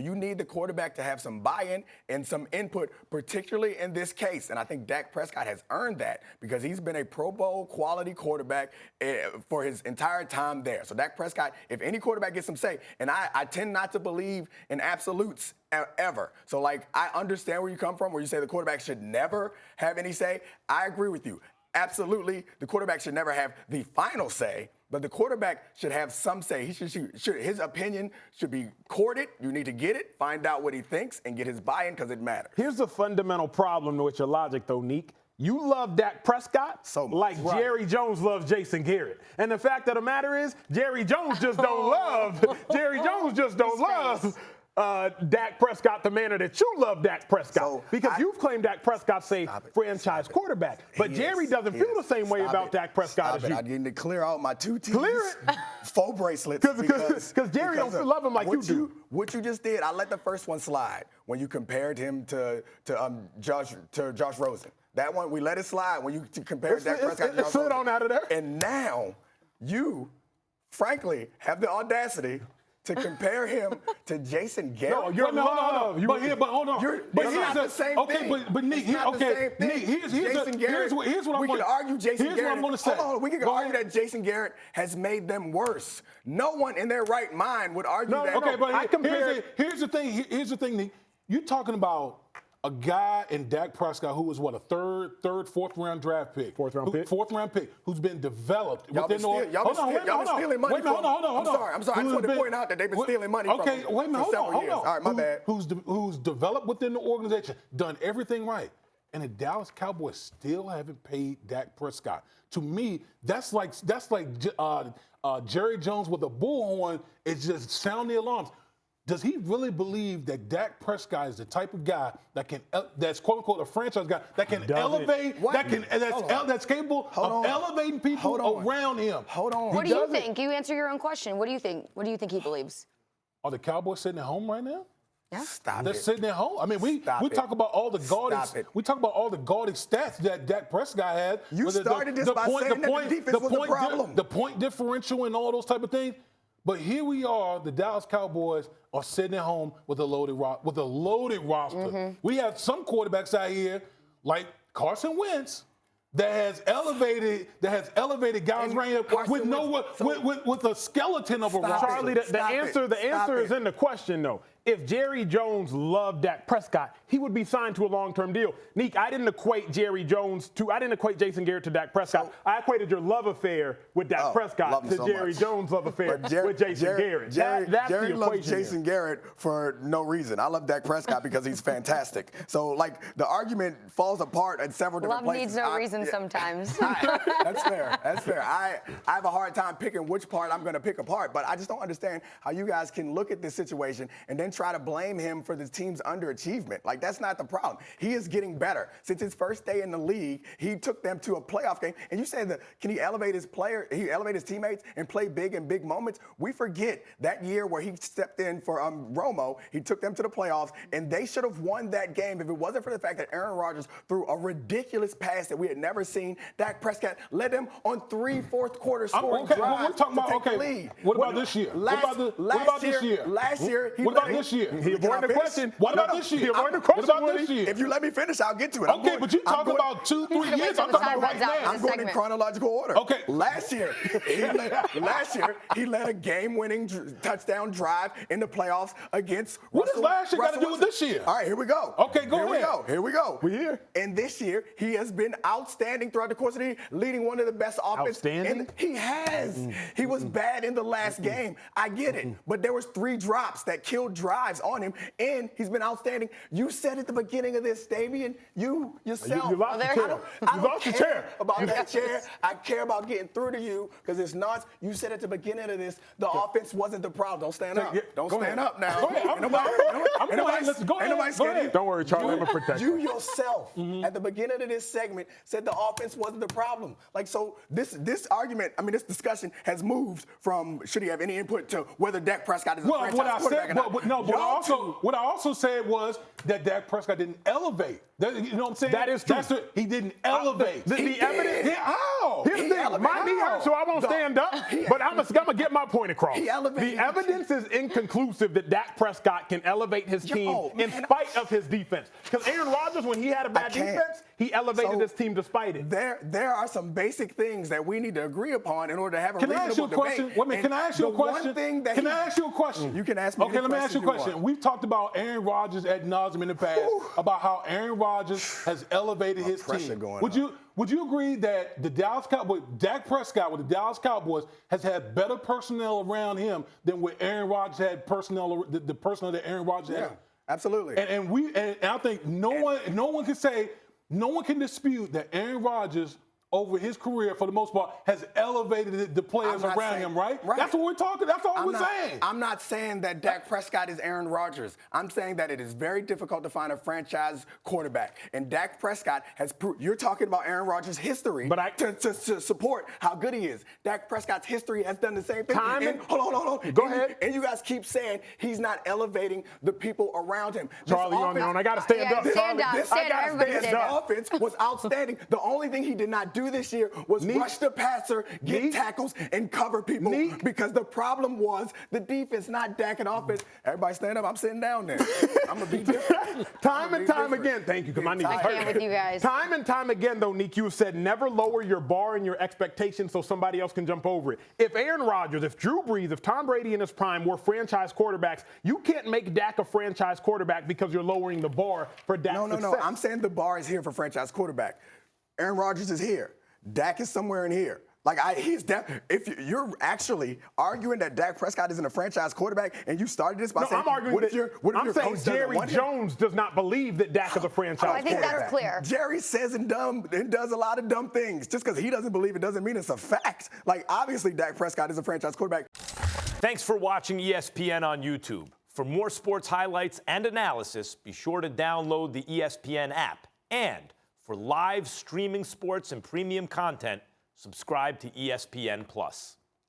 You need the quarterback to have some buy-in and some input, particularly in this case. And I think Dak Prescott has earned that because he's been a Pro Bowl quality quarterback for his entire time there. So Dak Prescott, if any quarterback gets some say, and I tend not to believe in absolutes ever. So, like, I understand where you come from, where you say the quarterback should never have any say. I agree with you. Absolutely, the quarterback should never have the final say, but the quarterback should have some say. His opinion should be courted. You need to get it, find out what he thinks, and get his buy-in because it matters. Here's the fundamental problem with your logic, though, Neek. You love Dak Prescott like Jerry Jones loves Jason Garrett. And the fact of the matter is, Jerry Jones just don't love Dak Prescott the manner that you love Dak Prescott. Because you've claimed Dak Prescott's a franchise quarterback. But Jerry doesn't feel the same way about Dak Prescott as you. I need to clear out my 2 teams. Clear it. 4 bracelets. Because Jerry don't love him like you do. What you just did, I let the first one slide when you compared him to Josh Rosen. That one, we let it slide when you compared Dak Prescott to Josh Rosen. On out of there. And now you, frankly, have the audacity to compare him to Jason Garrett. No, you're love. But hold on. It's not the same thing. But Nick, here's what I'm going to say. We can argue Jason Garrett. Here's what I'm going to say. Hold on, we can argue that Jason Garrett has made them worse. No one in their right mind would argue that. Okay, but here's the thing, Nick. You're talking about a guy in Dak Prescott who was what, a fourth round draft pick. Fourth round pick, who's been developed within Y'all been stealing money. Hold on. I'm sorry. I just wanted to point out that they've been stealing money from him for several years. All right, my bad. Who's developed within the organization, done everything right. And the Dallas Cowboys still haven't paid Dak Prescott. To me, that's like Jerry Jones with a bullhorn is just sounding the alarms. Does he really believe that Dak Prescott is the type of guy that's quote unquote a franchise guy that can elevate, that's capable of elevating people around him? Hold on. What do you think? You answer your own question. What do you think? What do you think he believes? Are the Cowboys sitting at home right now? Yeah. They're sitting at home. I mean, we talk about all the gaudy stats that Dak Prescott had. You started this by saying that the defense was the problem. The point differential and all those type of things. But here we are, the Dallas Cowboys are sitting at home with a loaded roster. Mm-hmm. We have some quarterbacks out here, like Carson Wentz, that has elevated guys right here with a skeleton of a roster. Charlie, the answer is in the question, though. If Jerry Jones loved Dak Prescott, he would be signed to a long-term deal. Neek, I didn't equate Jason Garrett to Dak Prescott. I equated your love affair with Dak Prescott to Jerry Jones' love affair with Jason Garrett. Jerry loves Jason Garrett for no reason. I love Dak Prescott because he's fantastic. So, like, the argument falls apart at several different places. Love needs no reason sometimes. That's fair. I have a hard time picking which part I'm going to pick apart, but I just don't understand how you guys can look at this situation and then try to blame him for the team's underachievement. Like, that's not the problem. He is getting better. Since his first day in the league, he took them to a playoff game. And you say can he elevate his teammates and play big in big moments? We forget that year where he stepped in for Romo, he took them to the playoffs, and they should have won that game if it wasn't for the fact that Aaron Rodgers threw a ridiculous pass that we had never seen. Dak Prescott led them on 3 fourth-quarter scoring drives to take the lead. What about this year? Last year, he this year? He avoided the question. What about this year? He avoided the question. What about this year? If you let me finish, I'll get to it. Okay, but you're talking about 2-3 years. I'm talking about right now. I'm going in chronological order. Okay. Last year, he led a game-winning touchdown drive in the playoffs against What does last year got to do with this year? All right, here we go. Okay, go ahead. Here we go. We're here. And this year, he has been outstanding throughout the course of the year, leading one of the best offenses. Outstanding? He has. He was bad in the last game. I get it. But there was 3 drops that killed drives on him, and he's been outstanding. You said at the beginning of this, Damien, you yourself. You lost your chair. I You don't lost your care chair. about that chair. I care about getting through to you because it's not. You said at the beginning of this, the offense wasn't the problem. Don't stand up. Don't stand up now. Go ahead. Ain't nobody scared. Don't worry, Charlie. I'm going to protect you. You yourself, at the beginning of this segment, said the offense wasn't the problem. Like, so this argument, this discussion has moved from should he have any input to whether Dak Prescott is a franchise quarterback or not. What I also said was that Dak Prescott didn't elevate. You know what I'm saying? That is true. He didn't elevate. The evidence. How? Here's the thing. My knee hurts, so I won't stand up, but I'm going to get my point across. The evidence is inconclusive that Dak Prescott can elevate his team in spite of his defense. Because Aaron Rodgers, when he had a bad defense, he elevated his team despite it. There are some basic things that we need to agree upon in order to have a reasonable debate. Wait a minute, can I ask you a question? Can I ask you a question? You can ask me. Okay, let me ask you a question. We've talked about Aaron Rodgers ad nauseum in the past, about how Aaron Rodgers has elevated his team. Would you agree that the Dallas Cowboys, Dak Prescott with the Dallas Cowboys, has had better personnel around him than what Aaron Rodgers had the personnel that Aaron Rodgers had? Absolutely. And I think no one can dispute that Aaron Rodgers over his career, for the most part, has elevated the players around him, right? That's what we're talking. That's all we're saying. I'm not saying that Dak Prescott is Aaron Rodgers. I'm saying that it is very difficult to find a franchise quarterback. And Dak Prescott has proved. You're talking about Aaron Rodgers' history to support how good he is. Dak Prescott's history has done the same thing. Hold on. Go ahead. And you guys keep saying he's not elevating the people around him. Charlie, on your own. I got to stand up. Stand up. This offense was outstanding. The only thing he did not do this year was rush the passer, get tackles, and cover people. Because the problem was the defense, not Dak and offense. Everybody stand up. I'm sitting down there. I'm going to be different. Time and time again. Thank you, because my knees hurt. I can't with you guys. Time and time again, though, Nick, you have said never lower your bar and your expectations so somebody else can jump over it. If Aaron Rodgers, if Drew Brees, if Tom Brady in his prime were franchise quarterbacks, you can't make Dak a franchise quarterback because you're lowering the bar for Dak's success. No. I'm saying the bar is here for franchise quarterback. Aaron Rodgers is here. Dak is somewhere in here. If you're actually arguing that Dak Prescott isn't a franchise quarterback, and you started this by saying, I'm arguing I'm saying Jerry Jones does not believe that Dak is a franchise quarterback. I think that's clear. Jerry says and does a lot of dumb things. Just because he doesn't believe it doesn't mean it's a fact. Obviously, Dak Prescott is a franchise quarterback. Thanks for watching ESPN on YouTube. For more sports highlights and analysis, be sure to download the ESPN app. And for live streaming sports and premium content, subscribe to ESPN+.